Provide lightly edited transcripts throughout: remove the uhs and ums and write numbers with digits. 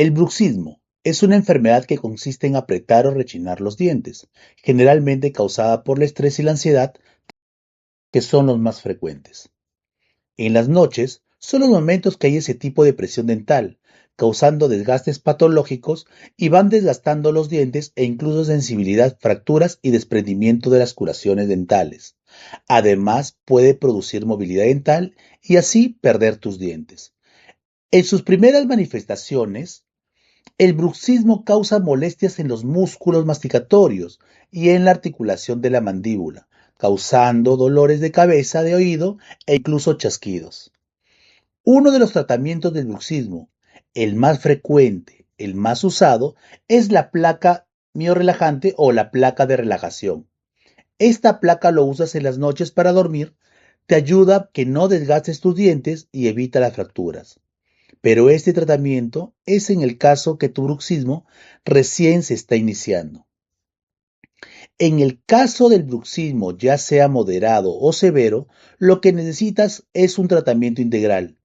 El bruxismo es una enfermedad que consiste en apretar o rechinar los dientes, generalmente causada por el estrés y la ansiedad, que son los más frecuentes. En las noches son los momentos que hay ese tipo de presión dental, causando desgastes patológicos y van desgastando los dientes e incluso sensibilidad, fracturas y desprendimiento de las curaciones dentales. Además, puede producir movilidad dental y así perder tus dientes. En sus primeras manifestaciones, el bruxismo causa molestias en los músculos masticatorios y en la articulación de la mandíbula, causando dolores de cabeza, de oído e incluso chasquidos. Uno de los tratamientos del bruxismo, el más frecuente, el más usado, es la placa miorrelajante o la placa de relajación. Esta placa lo usas en las noches para dormir, te ayuda a que no desgastes tus dientes y evita las fracturas. Pero este tratamiento es en el caso que tu bruxismo recién se está iniciando. En el caso del bruxismo, ya sea moderado o severo, lo que necesitas es un tratamiento integral.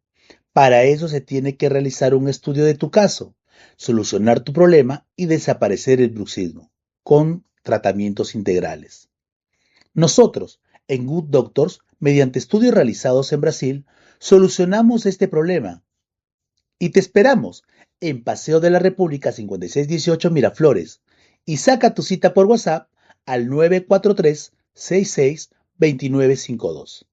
Para eso se tiene que realizar un estudio de tu caso, solucionar tu problema y desaparecer el bruxismo con tratamientos integrales. Nosotros, en Good Doctors, mediante estudios realizados en Brasil, solucionamos este problema y te esperamos en Paseo de la República 5618 Miraflores y saca tu cita por WhatsApp al 943 66 2952.